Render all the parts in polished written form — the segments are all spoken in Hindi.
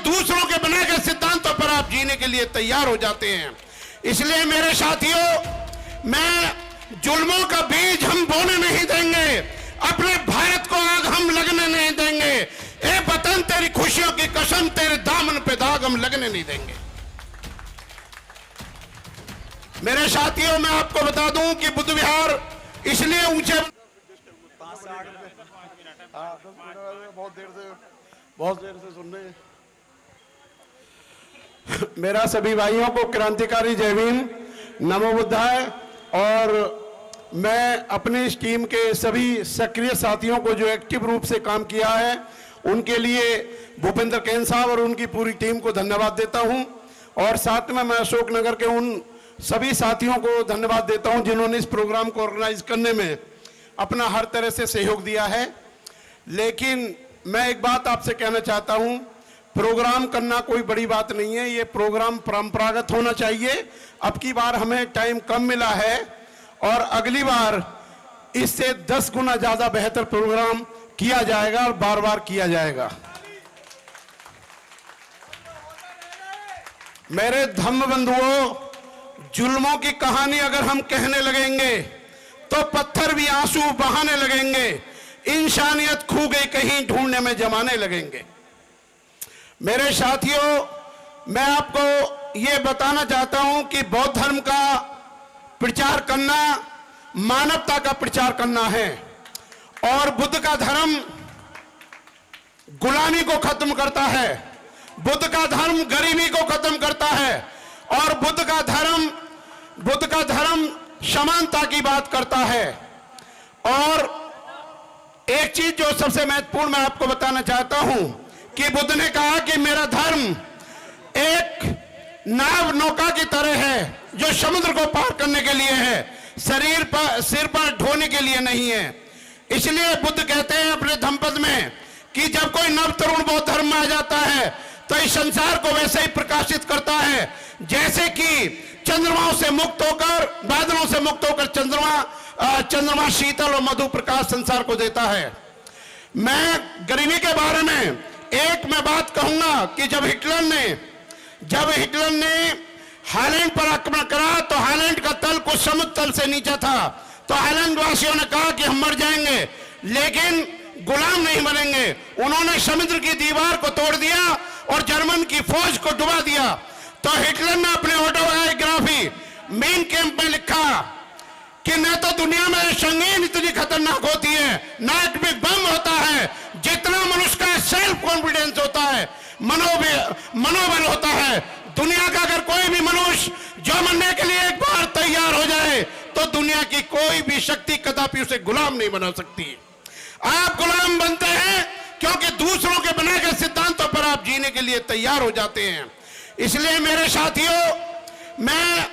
दूसरों के बनाए गए सिद्धांतों पर आप जीने के लिए तैयार हो जाते हैं। इसलिए मेरे साथियों, मैं जुल्मों का बीज हम बोने नहीं देंगे, अपने भारत को आग हम लगने नहीं देंगे। ए वतन तेरी खुशियों की कसम, तेरे दामन पे दाग हम लगने नहीं देंगे। मेरे साथियों, मैं आपको बता दूं कि बुद्ध विहार इसलिए ऊंचे, बहुत देर से सुन रहे हैं। मेरा सभी भाइयों को क्रांतिकारी जय भीम, नमो बुद्धाय। और मैं अपनी इस टीम के सभी सक्रिय साथियों को जो एक्टिव रूप से काम किया है, उनके लिए भूपेंद्र कैन साहब और उनकी पूरी टीम को धन्यवाद देता हूं। और साथ में मैं अशोकनगर के उन सभी साथियों को धन्यवाद देता हूं जिन्होंने इस प्रोग्राम को ऑर्गेनाइज करने में अपना हर तरह से सहयोग दिया है। लेकिन मैं एक बात आपसे कहना चाहता हूं, प्रोग्राम करना कोई बड़ी बात नहीं है, ये प्रोग्राम परंपरागत होना चाहिए। अब की बार हमें टाइम कम मिला है और अगली बार इससे 10 गुना ज्यादा बेहतर प्रोग्राम किया जाएगा और बार बार किया जाएगा। मेरे धम्म बंधुओं, जुल्मों की कहानी अगर हम कहने लगेंगे तो पत्थर भी आंसू बहाने लगेंगे, इंसानियत खो गई कहीं ढूंढने में जमाने लगेंगे। मेरे साथियों, मैं आपको यह बताना चाहता हूं कि बौद्ध धर्म का प्रचार करना मानवता का प्रचार करना है। और बुद्ध का धर्म गुलामी को खत्म करता है, बुद्ध का धर्म गरीबी को खत्म करता है, और बुद्ध का धर्म समानता की बात करता है। और एक चीज जो सबसे महत्वपूर्ण मैं आपको बताना चाहता हूं कि बुद्ध ने कहा कि मेरा धर्म एक नाव नौका की तरह है जो समुद्र को पार करने के लिए है, सिर पर ढोने के लिए नहीं है। इसलिए बुद्ध कहते हैं अपने धम्मपद में कि जब कोई नव तरुण बौद्ध धर्म में आ जाता है तो इस संसार को वैसे ही प्रकाशित करता है जैसे कि चंद्रमाओं से मुक्त होकर, बादलों से मुक्त होकर चंद्रमा शीतल और मधु प्रकाश संसार को देता है। मैं गरीबी के बारे में एक मैं बात कहूंगा कि जब हिटलर ने हालैंड पर आक्रमण करा तो हालैंड का तल कुछ समुद्र तल से नीचा था, तो हालैंड वासियों ने कहा कि हम मर जाएंगे लेकिन गुलाम नहीं बनेंगे। उन्होंने समुद्र की दीवार को तोड़ दिया और जर्मन की फौज को डुबा दिया। तो हिटलर ने अपने ऑटोबायोग्राफी मेन कैंप में लिखा कि न तो दुनिया में संगीन इतनी खतरनाक होती है, ना एक बिग बम होता है, जितना मनुष्य का सेल्फ कॉन्फिडेंस होता है, मनोबल होता है। दुनिया का अगर कोई भी मनुष्य जो मरने के लिए एक बार तैयार हो जाए तो दुनिया की कोई भी शक्ति कदापि उसे गुलाम नहीं बना सकती। आप गुलाम बनते हैं क्योंकि दूसरों के बनाए गए सिद्धांतों पर आप जीने के लिए तैयार हो जाते हैं। इसलिए मेरे साथियों, मैं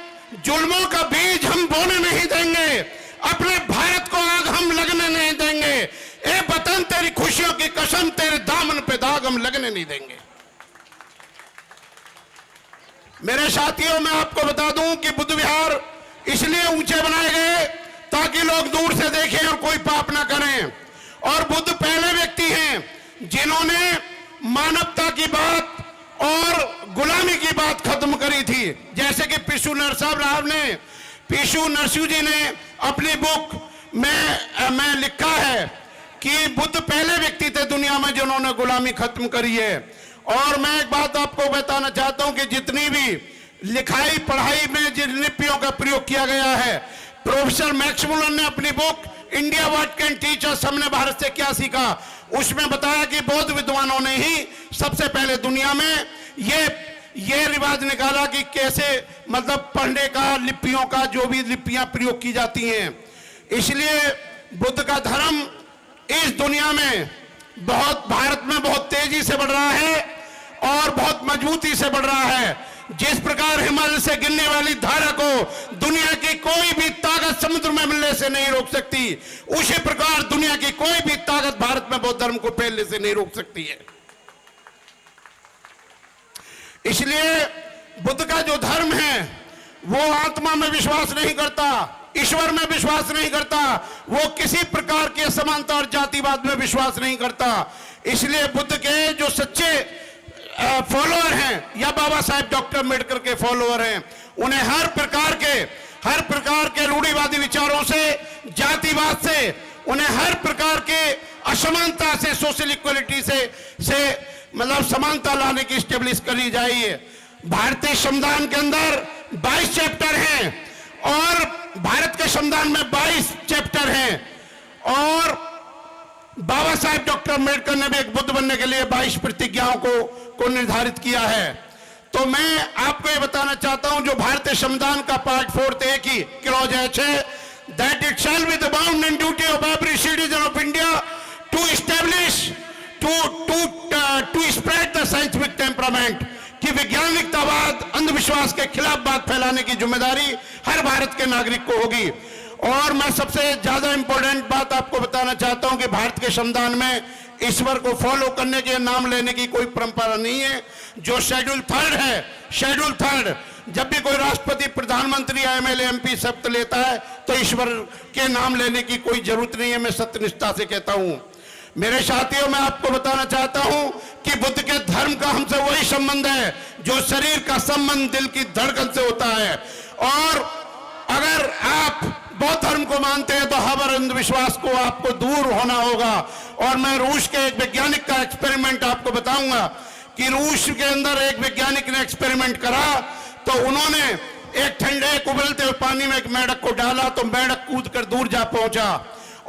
जुल्मों का बीज हम बोने नहीं देंगे, अपने भारत को आग हम लगने नहीं देंगे। ए वतन तेरी खुशियों की कसम, तेरे दामन पे दाग हम लगने नहीं देंगे। मेरे साथियों, मैं आपको बता दूं कि बुद्ध विहार इसलिए ऊंचे बनाए गए ताकि लोग दूर से देखें और कोई पाप ना करें। और बुद्ध पहले व्यक्ति हैं जिन्होंने मानवता की बात और गुलामी की बात खत्म करी थी। जैसे कि पिशु नरसिंह जी ने अपनी बुक में लिखा है कि बुद्ध पहले व्यक्ति थे दुनिया में जिन्होंने गुलामी खत्म करी है। और मैं एक बात आपको बताना चाहता हूं कि जितनी भी लिखाई पढ़ाई में जिन लिपियों का प्रयोग किया गया है, प्रोफेसर मैक्समुलर ने अपनी book India what can teach us, हमने भारत से क्या सीखा, उसमें बताया कि बौद्ध विद्वानों ने ही सबसे पहले दुनिया में ये रिवाज निकाला कि कैसे मतलब पढ़ने का, लिपियों का, जो भी लिपियां प्रयोग की जाती हैं। इसलिए बुद्ध का धर्म इस दुनिया में भारत में बहुत तेजी से बढ़ रहा है और बहुत मजबूती से बढ़ रहा है। जिस प्रकार हिमालय से गिरने वाली धारा को दुनिया की कोई भी ताकत समुद्र में मिलने से नहीं रोक सकती, उसी प्रकार दुनिया की कोई भी ताकत भारत में बौद्ध धर्म को फैलने से नहीं रोक सकती है। इसलिए बुद्ध का जो धर्म है वो आत्मा में विश्वास नहीं करता, ईश्वर में विश्वास नहीं करता, वो किसी प्रकार के समानता और जातिवाद में विश्वास नहीं करता। इसलिए बुद्ध के जो सच्चे फॉलोअर हैं या बाबा साहेब डॉक्टर अम्बेडकर के फॉलोअर हैं, उन्हें हर प्रकार के रूढ़िवादी विचारों से, जातिवाद से, उन्हें हर प्रकार के असमानता से, सोशल इक्वलिटी से मतलब समानता लाने की स्टेब्लिश करी जाइए। भारतीय संविधान के अंदर 22 चैप्टर हैं और भारत के संविधान में 22 चैप्टर हैं और बाबा साहेब डॉक्टर अम्बेडकर ने भी एक बुद्ध बनने के लिए 22 प्रतिज्ञाओं को निर्धारित किया है। तो मैं आपको ये बताना चाहता हूं, जो भारतीय संविधान का पार्ट 4 एक ही क्लॉज है, that it shall be the bound and duty of every citizen of India to establish to spread the scientific temperament, कि वैज्ञानिकतावाद, अंधविश्वास के खिलाफ बात फैलाने की जिम्मेदारी हर भारत के नागरिक को होगी। और मैं सबसे ज्यादा इंपॉर्टेंट बात आपको बताना चाहता हूं कि भारत के संविधान में ईश्वर को फॉलो करने के, नाम लेने की कोई परंपरा नहीं है। जो शेड्यूल 3 है, शेड्यूल 3, जब भी कोई राष्ट्रपति, प्रधानमंत्री, एमएलए, एमपी शपथ लेता है तो ईश्वर के नाम लेने की कोई जरूरत नहीं है। मैं सत्यनिष्ठा से कहता हूं। मेरे साथियों, मैं आपको बताना चाहता हूं कि बुद्ध के धर्म का हमसे वही संबंध है जो शरीर का संबंध दिल की धड़कन से होता है। और अगर आप बौद्ध धर्म को मानते हैं तो हर अंधविश्वास को आपको दूर होना होगा। और मैं रूस के एक वैज्ञानिक का एक्सपेरिमेंट आपको बताऊंगा कि रूस के अंदर एक वैज्ञानिक ने एक्सपेरिमेंट करा, तो उन्होंने एक ठंडे उबलते हुए पानी में एक मेंढक को डाला, तो मेंढक कूद कर दूर जा पहुंचा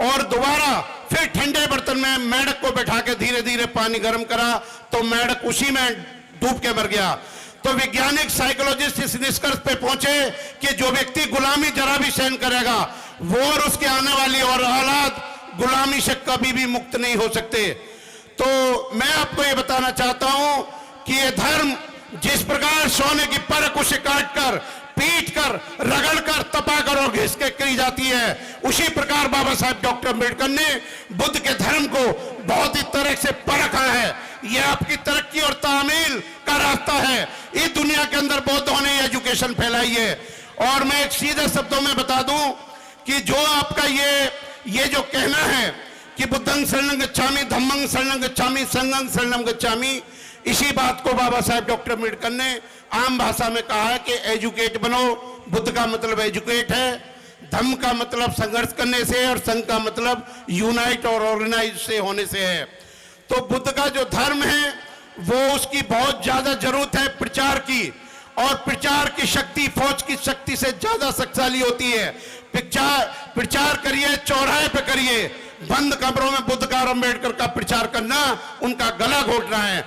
और दोबारा फिर ठंडे बर्तन में मेंढक को बैठा के धीरे धीरे पानी गर्म करा, तो मेंढक उसी में डूब के मर गया। तो वैज्ञानिक साइकोलॉजिस्ट इस निष्कर्ष पे पहुंचे कि जो व्यक्ति गुलामी जरा भी सहन करेगा वो और उसके आने वाली और औलाद गुलामी से कभी भी मुक्त नहीं हो सकते। तो मैं आपको ये बताना चाहता हूं कि ये धर्म जिस प्रकार सोने की परख उसे काट कर, पीट कर, रगड़ कर, तपा कर और घिस के की जाती है, उसी प्रकार बाबा साहेब डॉक्टर अम्बेडकर ने बुद्ध के धर्म को बहुत ही तरह से परखा है। यह आपकी तरक्की और तामील का रास्ता है। इस दुनिया के अंदर बौद्धों ने एजुकेशन फैलाई है। और मैं एक सीधे शब्दों में बता दूं कि जो आपका ये जो कहना है कि बुद्धं शरणं गच्छामि, धम्मं शरणं गच्छामि, संघं शरणं गच्छामि, इसी बात को बाबा साहेब डॉक्टर अम्बेडकर ने आम भाषा में कहा है कि एजुकेट बनो। बुद्ध का मतलब एजुकेट है, धम्म का मतलब संघर्ष करने से है और संघ का मतलब यूनाइट और ऑर्गेनाइज से होने से है। तो बुद्ध का जो धर्म है वो उसकी बहुत ज्यादा जरूरत है प्रचार की, और प्रचार की शक्ति फौज की शक्ति से ज्यादा शक्तिशाली होती है। प्रचार करिए, चौराहे पे करिए, बंद कमरों में बुद्ध का और अम्बेडकर का प्रचार करना उनका गला घोटना है।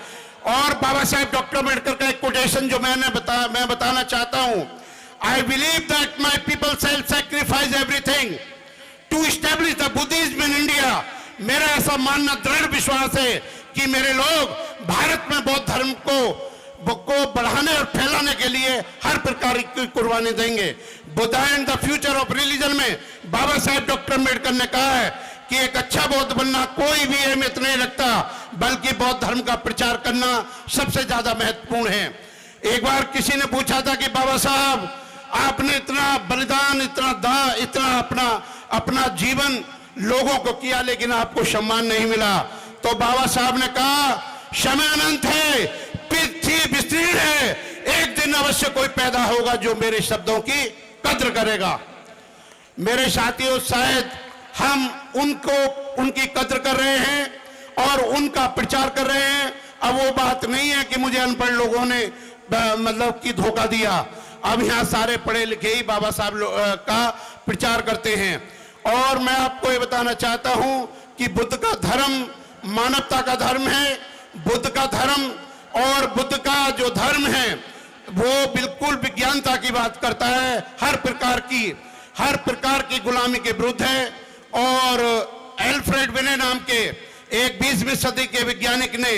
और बाबा साहेब डॉक्टर अम्बेडकर का एक कोटेशन जो मैं बताना चाहता हूं, I believe that my people shall sacrifice everything to establish the Buddhism in India. मेरा ऐसा मानना, दृढ़ विश्वास है कि मेरे लोग भारत में बौद्ध धर्म को बढ़ाने और फैलाने के लिए हर प्रकार की कुर्बानी देंगे। Buddha and the future of religion में बाबा साहेब डॉक्टर अम्बेडकर ने कहा है कि एक अच्छा बौद्ध बनना कोई भी अहमियत नहीं रखता, बल्कि बौद्ध धर्म का प्रचार करना सबसे ज्यादा महत्वपूर्ण है। एक बार किसी ने पूछा था कि बाबा साहब आपने इतना बलिदान, इतना अपना जीवन लोगों को किया, लेकिन आपको सम्मान नहीं मिला। तो बाबा साहब ने कहा, समय अनंत है, पृथ्वी विस्तीर्ण है, एक दिन अवश्य कोई पैदा होगा जो मेरे शब्दों की कद्र करेगा। मेरे साथियों, शायद हम उनकी कद्र कर रहे हैं और उनका प्रचार कर रहे हैं। अब वो बात नहीं है कि मुझे अनपढ़ लोगों ने मतलब कि धोखा दिया। अब यहाँ सारे पढ़े लिखे ही बाबा साहब का प्रचार करते हैं। और मैं आपको ये बताना चाहता हूं कि बुद्ध का धर्म मानवता का धर्म है। बुद्ध का धर्म और बुद्ध का जो धर्म है वो बिल्कुल विज्ञानता की बात करता है, हर प्रकार की गुलामी के विरुद्ध है। और एल्फ्रेड विने नाम के एक 20वीं सदी के वैज्ञानिक ने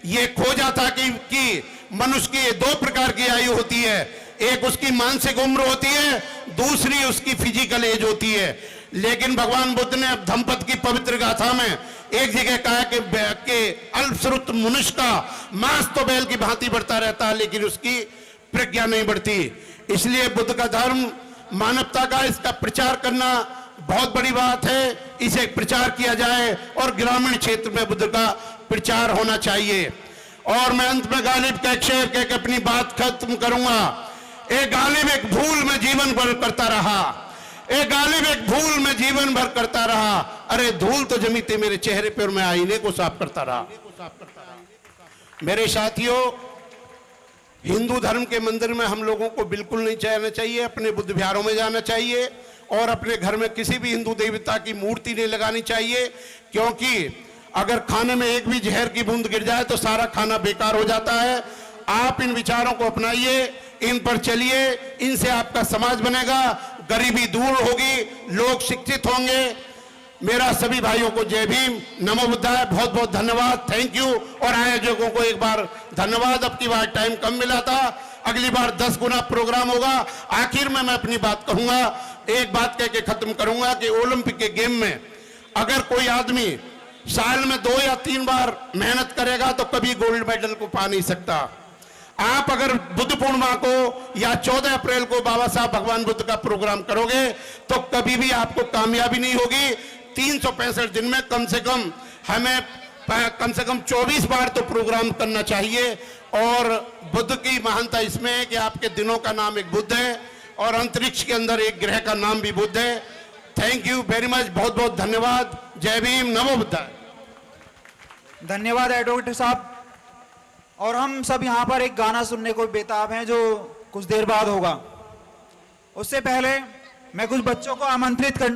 ये खोजा था कि मनुष्य की 2 प्रकार की आयु होती है, एक उसकी मानसिक उम्र होती है, दूसरी उसकी फिजिकल एज होती है। लेकिन भगवान बुद्ध ने धम्मपद की पवित्र गाथा में एक जगह कहा कि अल्पश्रुत मनुष्य का मांस तो बैल की भांति बढ़ता रहता है, लेकिन उसकी प्रज्ञा नहीं बढ़ती। इसलिए बुद्ध का धर्म मानवता का, इसका प्रचार करना बहुत बड़ी बात है। इसे प्रचार किया जाए और ग्रामीण क्षेत्र में बुद्ध का प्रचार होना चाहिए। और मैं अंत में गालिब का एक शेर कह के अपनी बात खत्म करूंगा। एक गालिब एक भूल में जीवन भर करता रहा, एक गालिब एक भूल में जीवन भर करता रहा। अरे धूल तो जमी थी मेरे चेहरे पे और मैं आईने को साफ करता रहा। मेरे साथियों, हिंदू धर्म के मंदिर में हम लोगों को बिल्कुल नहीं जाना चाहिए, अपने बुद्ध विहारों में जाना चाहिए और अपने घर में किसी भी हिंदू देवता की मूर्ति नहीं लगानी चाहिए, क्योंकि अगर खाने में एक भी जहर की बूंद गिर जाए तो सारा खाना बेकार हो जाता है। आप इन विचारों को अपनाइए, इन पर चलिए, इनसे आपका समाज बनेगा, गरीबी दूर होगी, लोग शिक्षित होंगे। मेरा सभी भाइयों को जय भीम, नमो बुद्धाय, बहुत बहुत धन्यवाद, थैंक यू। और आयोजकों को एक बार धन्यवाद, अब की बार टाइम कम मिला था, अगली बार 10 गुना प्रोग्राम होगा। आखिर में मैं अपनी बात कहूंगा, एक बात कह के खत्म करूंगा कि ओलंपिक के गेम में अगर कोई आदमी साल में 2 या 3 बार मेहनत करेगा तो कभी गोल्ड मेडल को पा नहीं सकता। आप अगर बुद्ध पूर्णिमा को या 14 अप्रैल को बाबा साहब भगवान बुद्ध का प्रोग्राम करोगे तो कभी भी आपको कामयाबी नहीं होगी। 365 दिन में कम से कम हमें कम से कम 24 बार तो प्रोग्राम करना चाहिए। और बुद्ध की महानता इसमें है कि आपके दिनों का नाम एक बुद्ध है और अंतरिक्ष के अंदर एक ग्रह का नाम भी बुद्ध है। थैंक यू वेरी मच, बहुत बहुत धन्यवाद, जय भीम, नमो बुद्धाय। धन्यवाद एडवोकेट साहब। और हम सब यहाँ पर एक गाना सुनने को बेताब हैं जो कुछ देर बाद होगा। उससे पहले मैं कुछ बच्चों को आमंत्रित करना